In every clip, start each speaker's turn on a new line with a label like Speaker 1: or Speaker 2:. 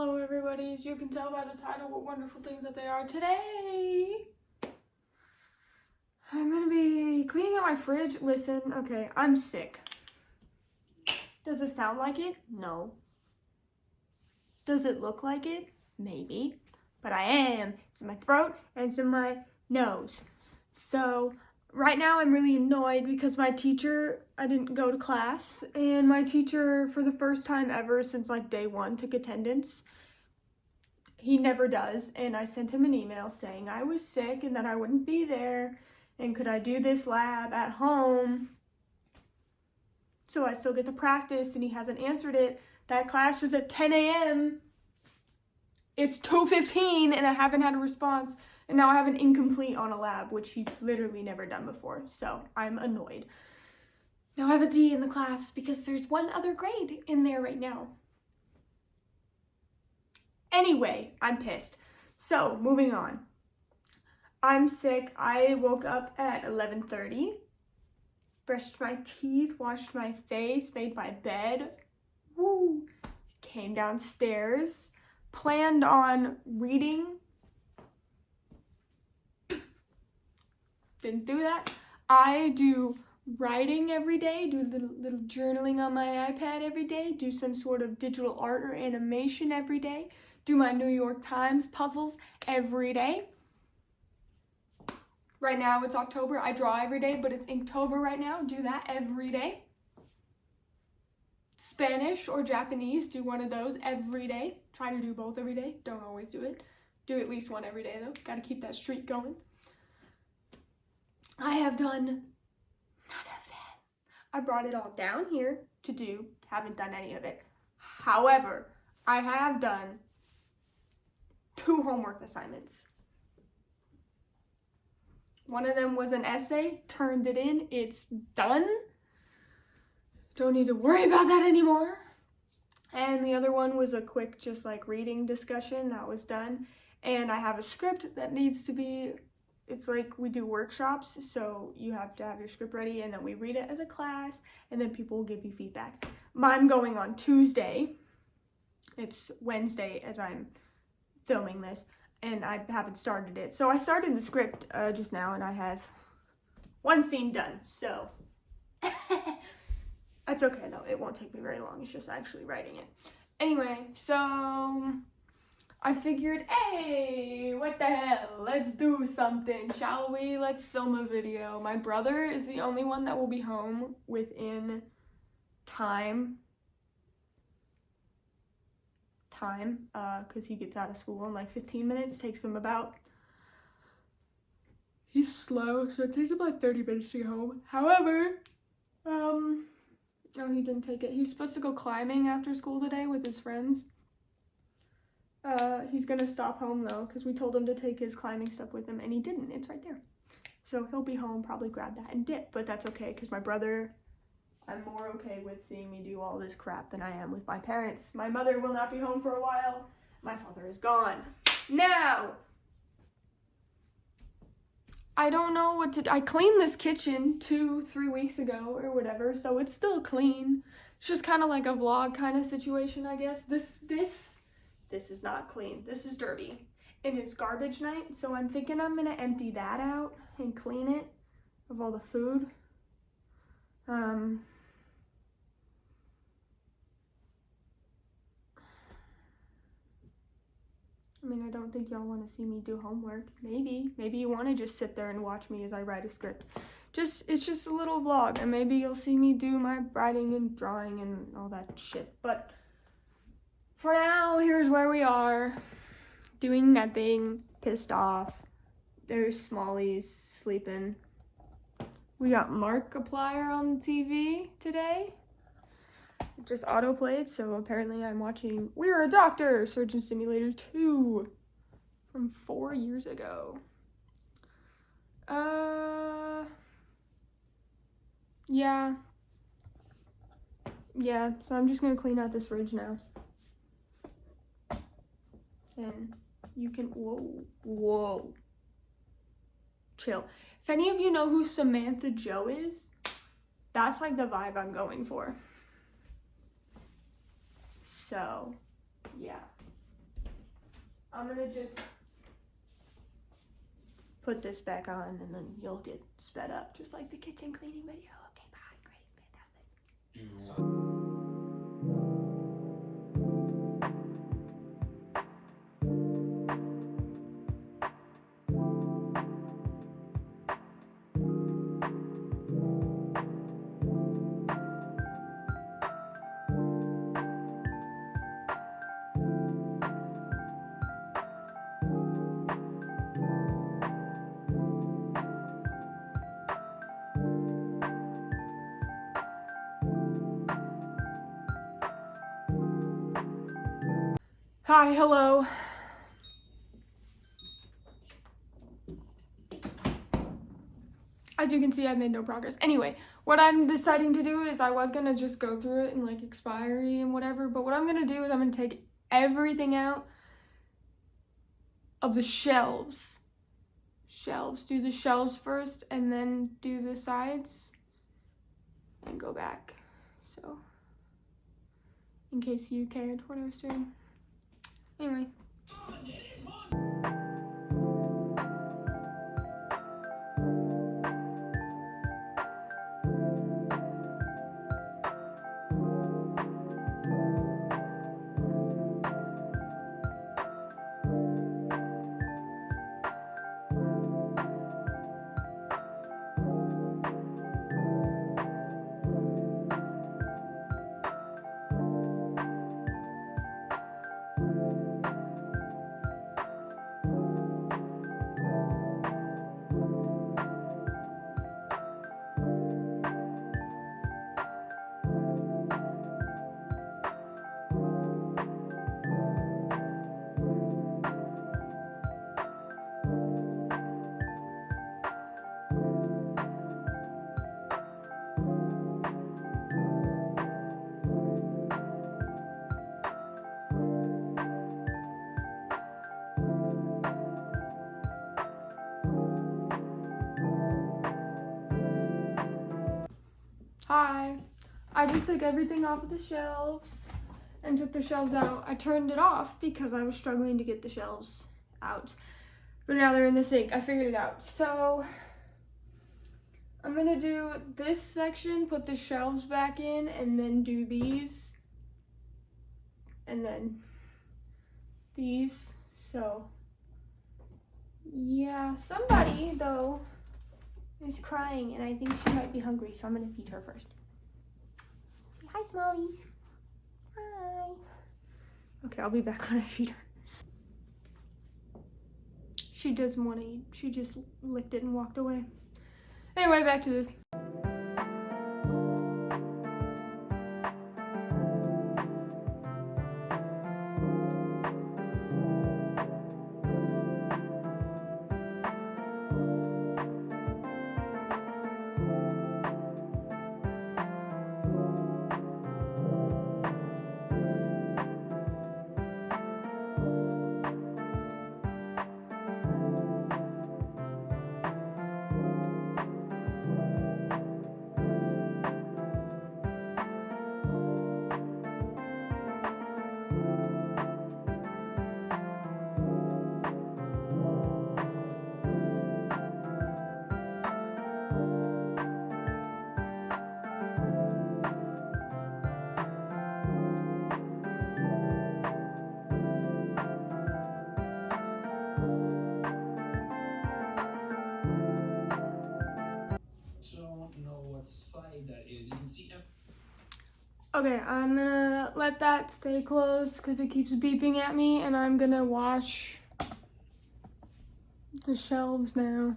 Speaker 1: Hello everybody, as you can tell by the title what wonderful things that they are. Today, I'm gonna be cleaning out my fridge. Listen, okay, I'm sick. Does it sound like it? No. Does it look like it? Maybe. But I am. It's in my throat and it's in my nose. So, right now I'm really annoyed because my teacher, I didn't go to class, and my teacher, for the first time ever since like day one, took attendance. He never does, and I sent him an email saying I was sick and that I wouldn't be there, and could I do this lab at home so I still get to practice, and he hasn't answered it. That class was at 10 a.m. It's 2:15 and I haven't had a response, and now I have an incomplete on a lab, which he's literally never done before, so I'm annoyed. Now I have a D in the class because there's one other grade in there right now. Anyway, I'm pissed. So, moving on. I'm sick. I woke up at 11:30, brushed my teeth, washed my face, made my bed, woo, came downstairs, planned on reading. Didn't do that. I do writing every day, do little journaling on my iPad every day, do some sort of digital art or animation every day, do my New York Times puzzles every day. Right now it's October. I draw every day, but it's Inktober right now. Do that every day. Spanish or Japanese, do one of those every day. Try to do both every day. Don't always do it. Do at least one every day though. Gotta keep that streak going. I have done none of that. I brought it all down here to do. Haven't done any of it. However, I have done 2 homework assignments. One of them was an essay, turned it in, it's done. Don't need to worry about that anymore. And the other one was a quick, just like reading discussion, that was done. And I have a script that needs to be, it's like we do workshops, so you have to have your script ready, and then we read it as a class, and then people will give you feedback. Mine going on Tuesday. It's Wednesday as I'm filming this, and I haven't started it. So I started the script just now, and I have 1 scene done, so that's okay though. It won't take me very long. It's just actually writing it. Anyway, so I figured, hey, what the hell? Let's do something, shall we? Let's film a video. My brother is the only one that will be home within time, because he gets out of school in like 15 minutes. Takes him about, he's slow, so it takes him like 30 minutes to get home. However, oh, he didn't take it. He's supposed to go climbing after school today with his friends. He's gonna stop home though, because we told him to take his climbing stuff with him, and he didn't. It's right there. So he'll be home, probably grab that and dip, but that's okay, because my brother, I'm more okay with seeing me do all this crap than I am with my parents. My mother will not be home for a while. My father is gone. Now, I don't know what to do. I cleaned this kitchen 2-3 weeks ago or whatever, so it's still clean. It's just kind of like a vlog kind of situation, I guess. This is not clean. This is dirty. And it's garbage night, so I'm thinking I'm gonna empty that out and clean it of all the food. I mean, I don't think y'all want to see me do homework. Maybe you want to just sit there and watch me as I write a script. It's just a little vlog, and maybe you'll see me do my writing and drawing and all that shit. But for now, here's where we are. Doing nothing, pissed off. There's Smallies sleeping. We got Markiplier on the TV today. It just auto-played, so apparently I'm watching We're a Doctor, Surgeon Simulator 2 from 4 years ago. Yeah, so I'm just gonna clean out this fridge now. And you can, whoa. Chill. If any of you know who Samantha Joe is, that's like the vibe I'm going for. So, yeah. I'm gonna just put this back on and then you'll get sped up just like the kitchen cleaning video. Okay, bye. Great, fantastic. Hi, hello. As you can see, I've made no progress. Anyway, what I'm deciding to do is I was gonna just go through it and like expiry and whatever, but what I'm gonna do is I'm gonna take everything out of the shelves. Do the shelves first and then do the sides and go back. So, in case you cared what I was doing. Anyway. Hi. I just took everything off of the shelves and took the shelves out. I turned it off because I was struggling to get the shelves out. But now they're in the sink. I figured it out. So I'm gonna do this section, put the shelves back in, and then do these. And then these. So yeah, somebody though is crying and I think she might be hungry, so I'm gonna feed her first. Say hi, Smallies. Hi. Okay, I'll be back when I feed her. She doesn't want to eat. She just licked it and walked away. Anyway, back to this.
Speaker 2: That is, you can see.
Speaker 1: Okay, I'm gonna let that stay closed because it keeps beeping at me, and I'm gonna wash the shelves now.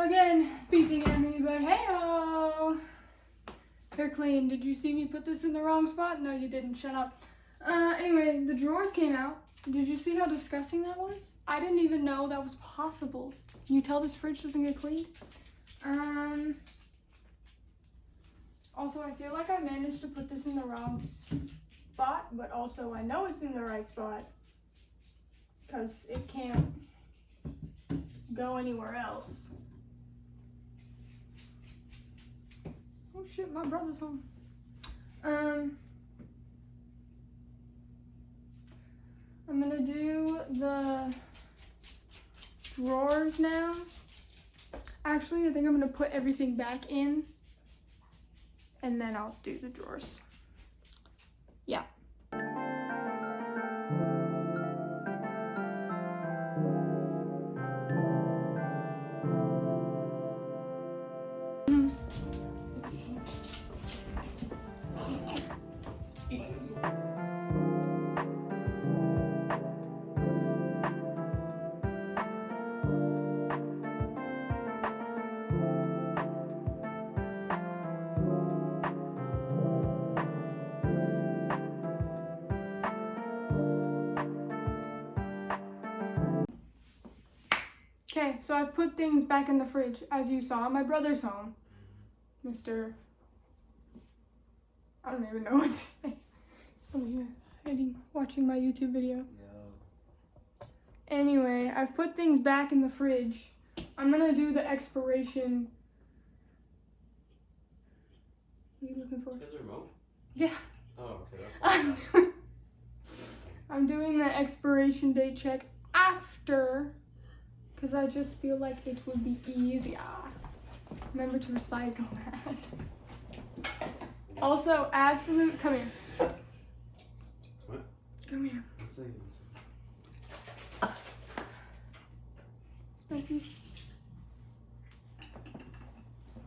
Speaker 1: Again, beeping at me, but hey-oh. They're clean. Did you see me put this in the wrong spot? No, you didn't. Shut up. Anyway, the drawers came out. Did you see how disgusting that was? I didn't even know that was possible. Can you tell this fridge doesn't get cleaned? Also, I feel like I managed to put this in the wrong spot, but also I know it's in the right spot because it can't go anywhere else. Oh shit, my brother's home. I'm gonna do the drawers now. Actually, I think I'm gonna put everything back in and then I'll do the drawers. Yeah. Okay, so I've put things back in the fridge. As you saw, my brother's home. Mr. I don't even know what to say. He's over here hiding, watching my YouTube video.
Speaker 3: Yeah.
Speaker 1: Anyway, I've put things back in the fridge. I'm gonna do the expiration. What are you looking for?
Speaker 3: You have the remote?
Speaker 1: Yeah.
Speaker 3: Oh, okay, that's fine.
Speaker 1: I'm doing the expiration date check after, because I just feel like it would be easier. Remember to recycle that. Also, absolute, come here.
Speaker 3: What?
Speaker 1: Come here.
Speaker 3: Let's see.
Speaker 1: Spicy.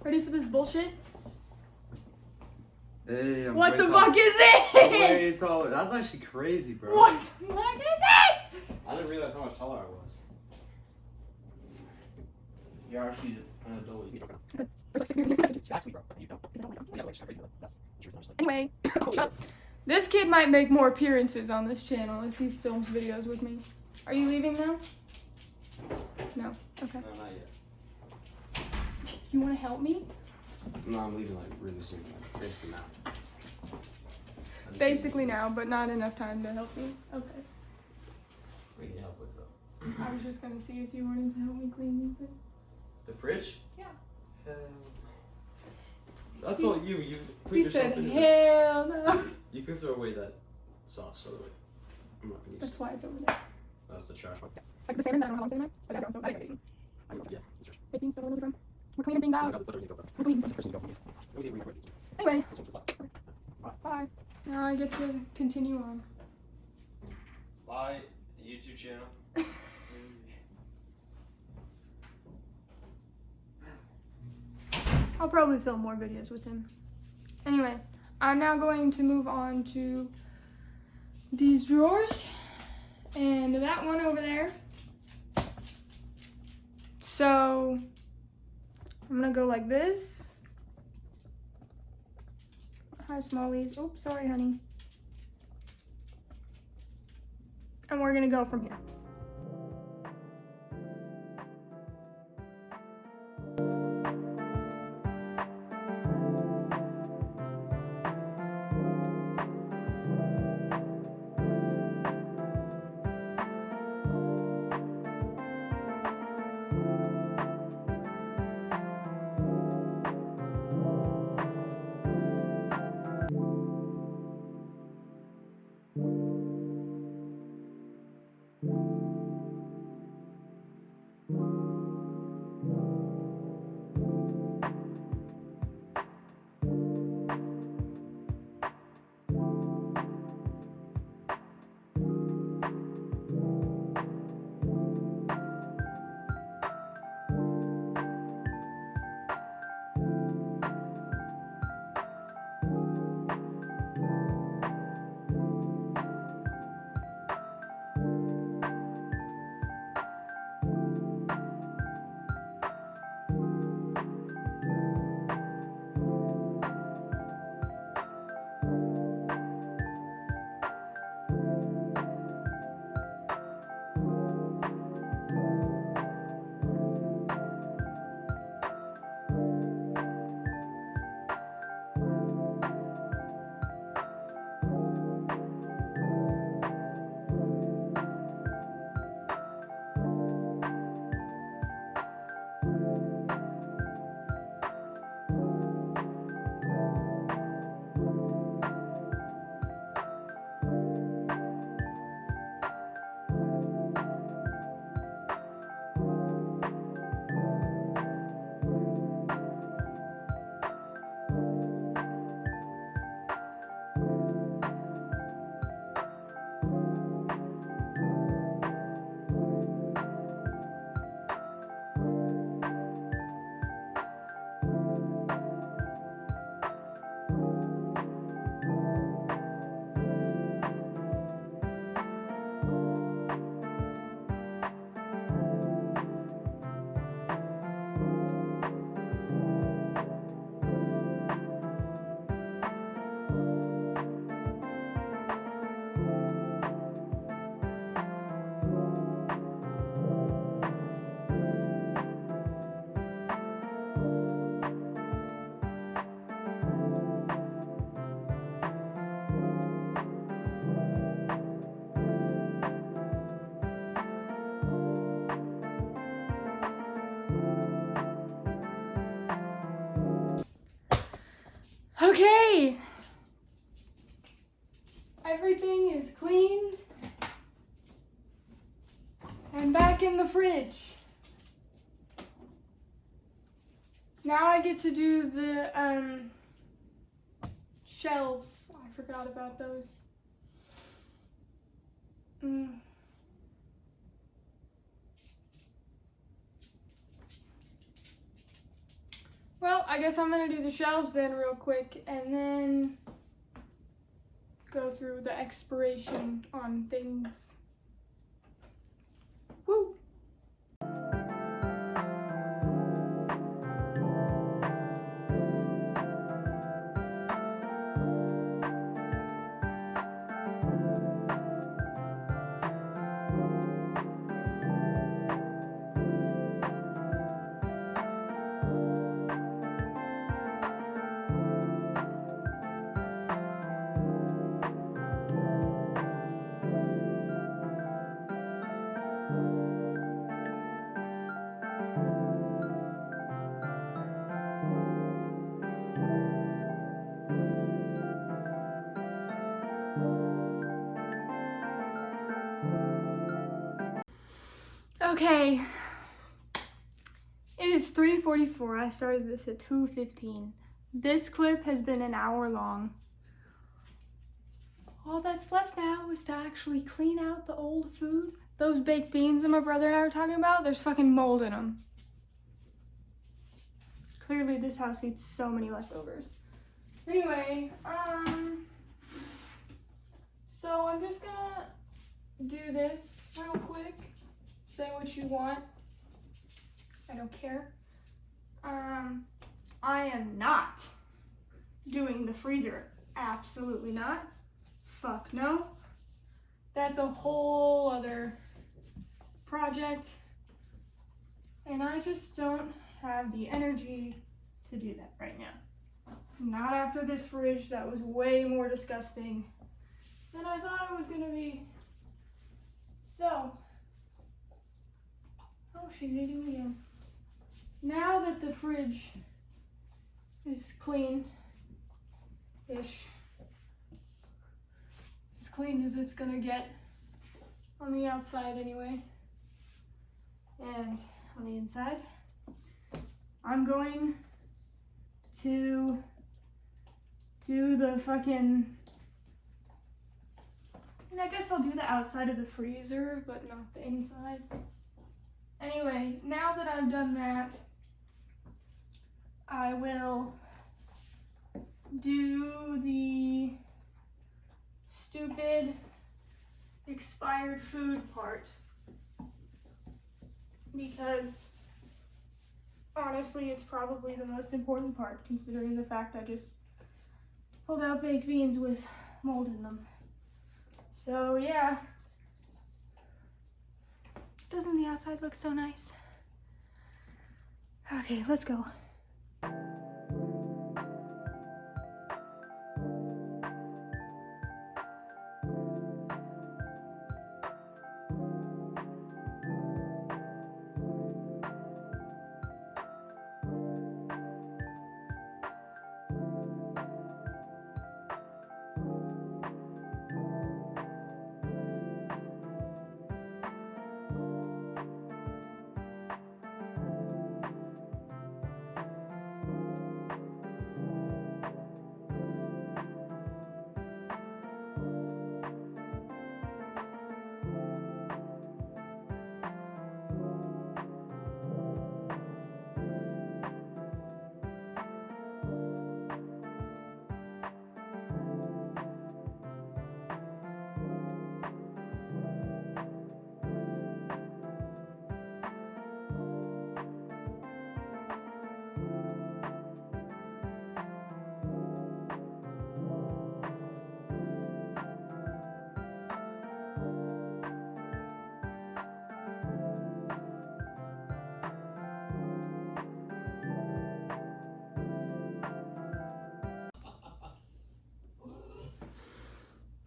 Speaker 1: Ready for this bullshit?
Speaker 3: Hey, I'm
Speaker 1: What
Speaker 3: way
Speaker 1: the
Speaker 3: taller.
Speaker 1: fuck is
Speaker 3: Way
Speaker 1: this?
Speaker 3: taller. That's actually crazy, bro.
Speaker 1: What the fuck is this?
Speaker 3: I didn't realize how much taller I was. You're actually an adult. Exactly, bro. You don't.
Speaker 1: Anyway, shut up. This kid might make more appearances on this channel if he films videos with me. Are you leaving now? No. Okay.
Speaker 3: No, not yet.
Speaker 1: You want to help me?
Speaker 3: No, I'm leaving like really soon. Like, basically now.
Speaker 1: Basically now, but not enough time to help me. Okay.
Speaker 3: What do you need help with though?
Speaker 1: I was just gonna see if you wanted to help me clean these things.
Speaker 3: The fridge?
Speaker 1: Yeah.
Speaker 3: Hell. That's all you. You put
Speaker 1: He
Speaker 3: yourself
Speaker 1: said,
Speaker 3: into this.
Speaker 1: hell no.
Speaker 3: You can throw away that sauce, by the way. I'm not gonna use
Speaker 1: That's
Speaker 3: it.
Speaker 1: why it's over there.
Speaker 3: That's the trash one.
Speaker 1: Like the salmon that I don't know how long's been in there, but that's also, I think
Speaker 3: Yeah, that's trash.
Speaker 1: 15, so where was it from? We're cleaning things out. We're cleaning. Anyway. Bye. Now I get to continue on.
Speaker 3: Bye, YouTube channel.
Speaker 1: I'll probably film more videos with him. Anyway, I'm now going to move on to these drawers and that one over there. So I'm gonna go like this. Hi, Smallies. Oops, sorry, honey. And we're gonna go from here. Okay. Everything is cleaned and back in the fridge. Now I get to do the shelves. I forgot about those. Well, I guess I'm gonna do the shelves then real quick and then go through the expiration on things. Woo! Okay, it is 3:44. I started this at 2:15. This clip has been an hour long. All that's left now is to actually clean out the old food. Those baked beans that my brother and I were talking about, there's fucking mold in them. Clearly this house eats so many leftovers. Anyway, so I'm just gonna do this real quick. Say what you want. I don't care. I am not doing the freezer. Absolutely not. Fuck no. That's a whole other project. And I just don't have the energy to do that right now. Not after this fridge that was way more disgusting than I thought it was gonna be. So, oh, she's eating again. Now that the fridge is clean-ish, as clean as it's gonna get on the outside anyway, and on the inside, I'm going to do the fucking, and I guess I'll do the outside of the freezer, but not the inside. Anyway, now that I've done that, I will do the stupid expired food part, because honestly it's probably the most important part, considering the fact I just pulled out baked beans with mold in them. So yeah. Doesn't the outside look so nice? Okay, let's go.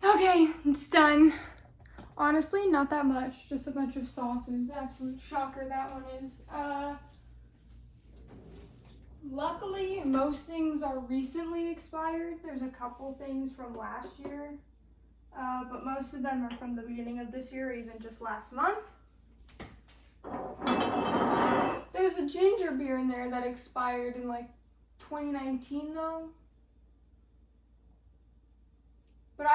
Speaker 1: Okay, it's done. Honestly, not that much. Just a bunch of sauces. Absolute shocker that one is. Luckily, most things are recently expired. There's a couple things from last year, but most of them are from the beginning of this year, even just last month. There's a ginger beer in there that expired in like 2019 though. But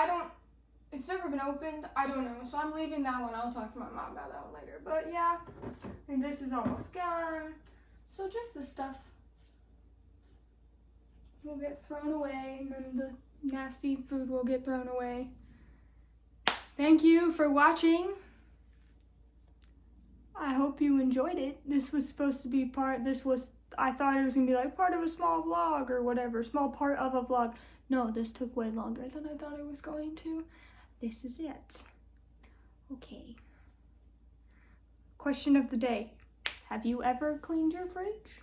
Speaker 1: it's never been opened. I don't know. So I'm leaving that one. I'll talk to my mom about that one later. But yeah, and this is almost gone. So just the stuff will get thrown away, and then the nasty food will get thrown away. Thank you for watching. I hope you enjoyed it. This was supposed to be I thought it was gonna be like part of a small vlog or whatever, small part of a vlog. No, this took way longer than I thought it was going to. This is it. Okay. Question of the day. Have you ever cleaned your fridge?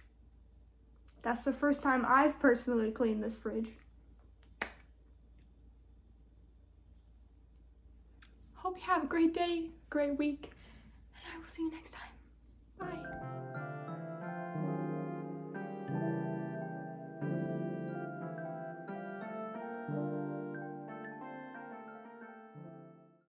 Speaker 1: That's the first time I've personally cleaned this fridge. Hope you have a great day, great week, and I will see you next time. Bye.